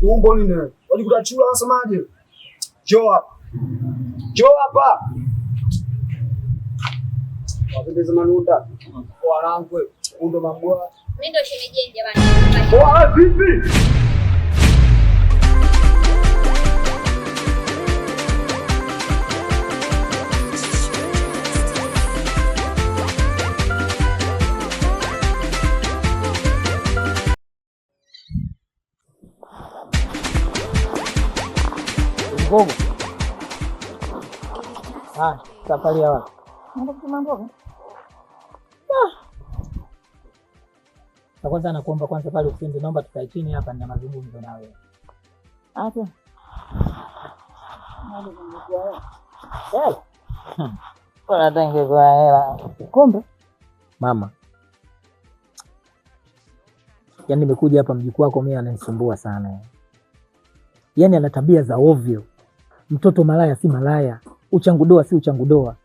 utumbo nini? Wajikuta chula unasemaje? Njoo hapa. Njoo hapa. Wapendeza manuta. Wanangu, ndo mabwa. Mimi ndo shemeji jamani. Poa vipi? Mboga. Safari ya wapi? Naenda kutuma mboga. Kwanza nakuomba kwanza pale usinde, naomba tukae chini hapa na mazungumzo na wewe. Acha. Bora tange kwa hela. Kumbe mama. Yaani nimekuja hapa mjukuu wako mimi ananisumbua sana. Yaani ana tabia za ovyo. Mtoto malaya si malaya, uchangudoa si uchangudoa.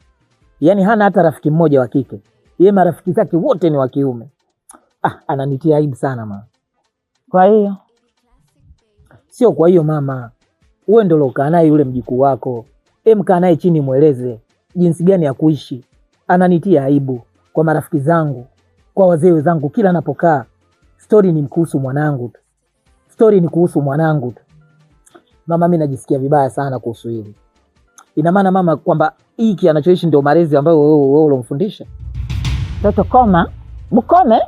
Yaani hana hata rafiki mmoja wa kike. Yeye marafiki zake wote ni wa kiume. Ananitia aibu sana mama. Kwa hiyo sio kwa hiyo mama. Wewe ndio ulokaa naye yule mjukuu wako. Mkaa naye chini mueleze jinsi gani ya kuishi. Ananitia aibu kwa marafiki zangu, kwa wazee wenzangu, kila anapokaa. Story ni kuhusu mwanangu tu. Story ni kuhusu mwanangu tu. Mama mimi najisikia vibaya sana kuhusu hili. Ina maana mama kwamba hiki anachoishi ndio malezi ambayo wewe ulomfundisha? Toto koma, mkome.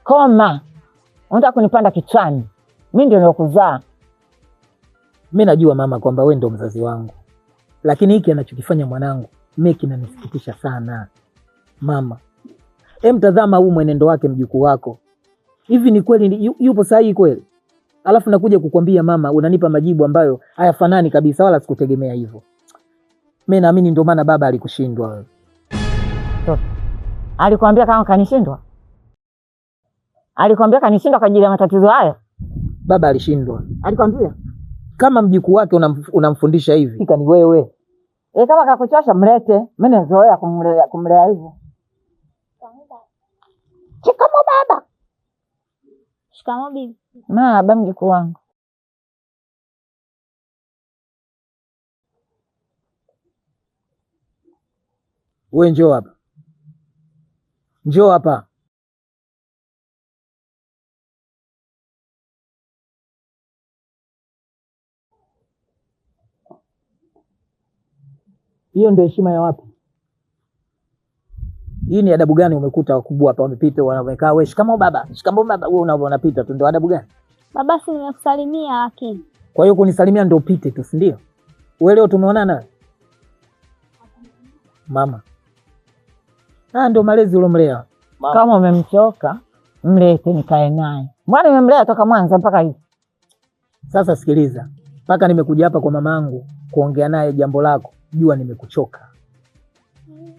Koma. Unataka kunipanda kichwani. Mimi ndio nilokuzaa. Mimi najua mama kwamba wewe ndio mzazi wangu. Lakini hiki anachokifanya mwanangu mimi kinanisikitisha sana. Mama, mtazama huu mwenendo wake mjukuu wako. Hivi ni kweli yupo sahihi kweli? Alafu nakuja kukwambia mama, unanipa majibu ambayo hayafanani kabisa, wala sikutegemea hivyo. Mimi naamini ndio maana baba alikushindwa wewe. Alikwambia kama kanishindwa? Alikwambia kanishindwa kwa ajili ya matatizo haya? Baba alishindwa. Alikwambia? Kama mjukuu wake unamfundisha hivi, fika ni wewe. Kama kakuchosha mlete, mimi nazoea kumlea hivyo. Shikamoo baba. Shikamoo bibi. Baba mjukuu wangu. Wewe njoo hapa. Njoo hapa. Hiyo ndio heshima ya wapi? Hii ni adabu gani umekuta wakubwa hapa wamepita wanamekaa wewe shikamoo baba, shikamoo baba, wewe unapita tu, ndio adabu gani? Baba si nimekusalimia lakini. Kwa hiyo kunisalimia ndio upite tu, si ndio? Wewe leo tumeonana? Mama. Ndio malezi ulomlea. Kama umemchoka, mlete nikae naye. Mbona nimemlea toka Mwanza mpaka hivi? Sasa sikiliza. Mpaka nimekuja hapa kwa mamangu kuongea naye jambo lako. Jua nimekuchoka.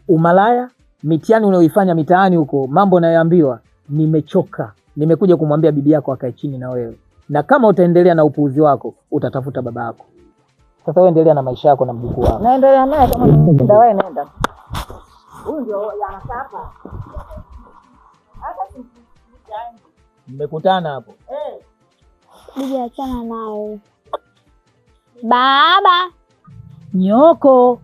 Umalaya, mitihani unayoifanya mitaani huko, mambo unayoambiwa, nimechoka. Nimekuja kumwambia bibi yako akae chini na wewe. Na kama utaendelea na upuuzi wako, utatafuta baba yako. Sasa wewe endelea na maisha yako na mjukuu wako. Naendelea naye kama nenda wewe nenda. Huyu ndio anakaa hapa. Hata sijani. Mmekutana hapo. Bibi achana naye. Baba. Nyoko.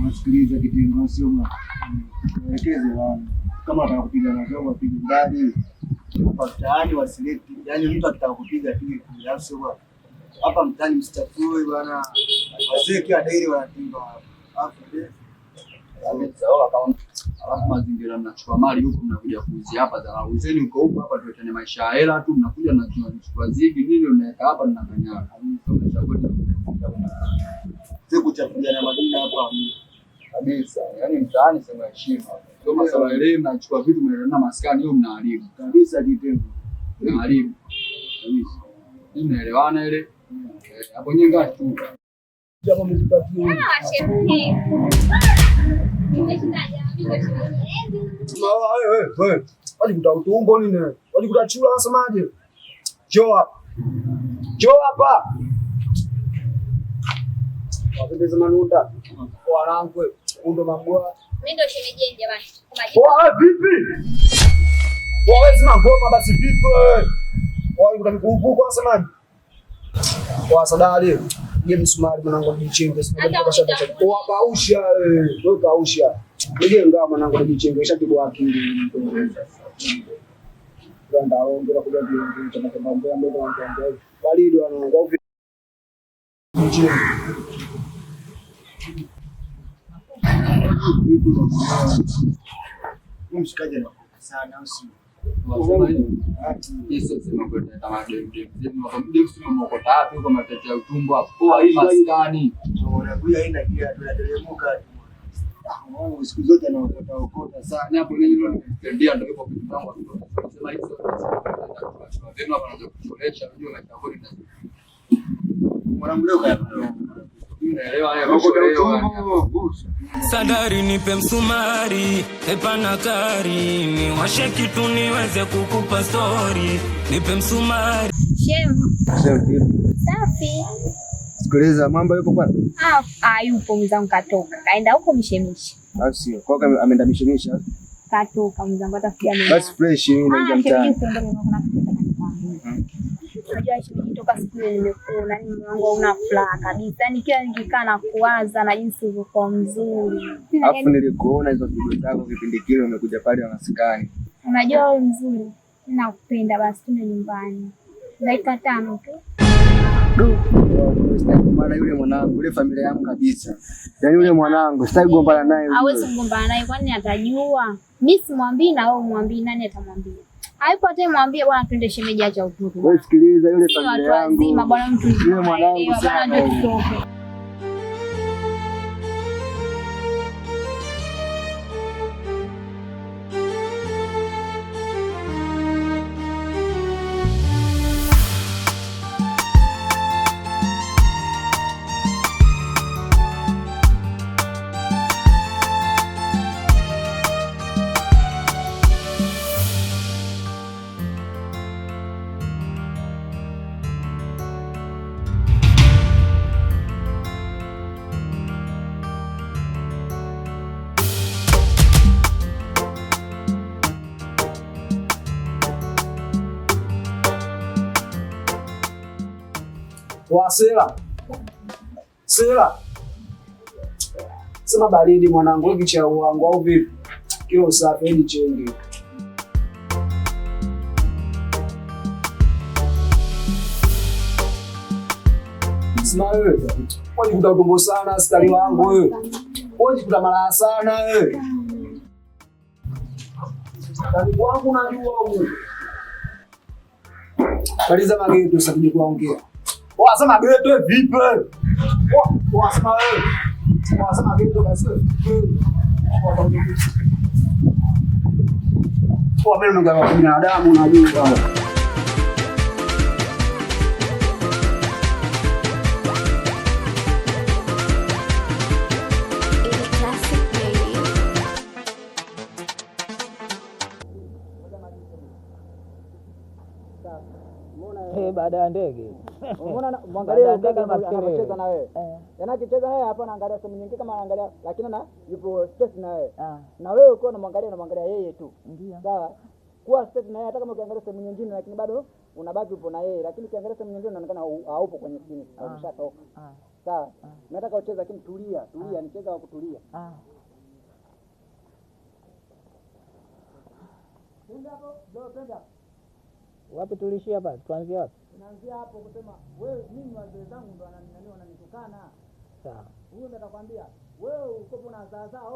Unasikiliza kitu sio mwelekeze wana. Kama anataka kupiga na jogo apige mbali. Hapa mtaani wasileti. Yaani mtu akitaka kupiga apige kiasi bwana. Hapa mtaani msitafue bwana. Wazee kia daily wanatimba hapa. Amezaoa kama alafu mazingira mnachukua mali huko mnakuja kuuzi hapa za uzeni huko huko hapa tuetane maisha ya hela tu mnakuja na tunachukua zigi nini unaweka hapa tunafanya. Sio kuchafulia na madini hapa kabisa. Yaani mtaani sema heshima. Kama sawa ile mnachukua vitu mnaenda maskani hiyo mnaharibu. Kabisa kitendo. Mnaharibu. Kabisa. Mnaelewana ile? Hapo nyenga tu. Japo mzipatie. Wewe. Wajikuta utumbo nini? Wajikuta chula wasemaje? Njoo hapa. Njoo hapa. Wapendeza manuta. Wanangu, ndo mabwa. Mimi ndo shemeji jamani. Vipi? Wewe sema ngoma basi vipi wewe? Wajikuta mkuku kwa wasemaje? Kwa sadali. Nige msumari mwanangu mjichinge. Kausha wewe. Kausha. Nige ngama mwanangu mjichinge shapigwa akili. Ndio ongera kuja ndio kama mambo ya mbele wangu. Baridi wanangu. Mshikaji na sana au si? Hizo sema kwa kama dem sema mko tatu kwa matete ya utumbo hapo hii maskani. Unakuja haina kia tunatelemuka. Siku zote anaokota okota sana hapo nini ndio ndio kwa vitu zangu sema hizo. Ndio hapa anaanza kuchoresha unajua na kaburi na. Mwanamdogo hapa. Sadari nipe msumari, epana kari, niwashe kitu niweze kukupa story. Nipe msumari. Shem. Safi. Sikiliza mambo yupo kwanza? Yupo mzangu katoka. Kaenda huko mishemishi. Basi, kwa ameenda mishemisha. Katoka mzangu hata sijamwona. Basi fresh mimi naingia mtaani. Unajua shemeji toka siku ile nimekuona ni mwanangu una furaha kabisa. Yaani kila nikikaa na kuwaza na jinsi ulivyokuwa mzuri. Alafu nilikuona hizo video zako kipindi kile umekuja pale maskani. Unajua wewe mzuri. Ninakupenda basi tuende nyumbani. Dakika 5 tu. Maana yule mwanangu, yule familia yangu kabisa. Yaani yule mwanangu sitaki kugombana naye. Hawezi kugombana naye kwani atajua. Mimi simwambii na wewe mwambii, nani atamwambia? Haipo hata mwambie bwana twende shemeji acha ututu. Wewe sikiliza yule familia yangu. Watu bwana mtu yule mwanangu sana. Wasela. Sela. Sema baridi mwanangu hiki cha wangu au vipi? Kilo safi ni chenge. Sema wewe. Wewe kuda utumbo sana stari wangu wewe. Wewe kuda malaya sana wewe. Stari wangu najua wewe. Kaliza mageto sasa kuja kuongea. Wasema geto vipi? Wasema wewe. Wasema geto basi. Kwa mimi ndo kama binadamu najua. Baada ya ndege. Unaona mwangalia ndege anacheza na wewe. Yana kicheza naye hapa anaangalia sehemu nyingine kama anaangalia lakini na yupo stress na wewe. Na wewe uko unamwangalia yeye tu. Ndio. Sawa. Kuwa stress na yeye hata kama ukiangalia sehemu nyingine lakini bado unabaki upo na yeye lakini ukiangalia sehemu nyingine unaonekana haupo kwenye scene. Umeshatoka. Sawa. Nataka ucheze lakini tulia, nicheza wa kutulia. Twende hapo, ndio twende. Wapi tulishia hapa? Tuanzie wapi? Tunaanzia hapo kusema wewe mimi wazee zangu ndo wananitukana. Sawa. Huyo ndo atakwambia wewe uko na saa au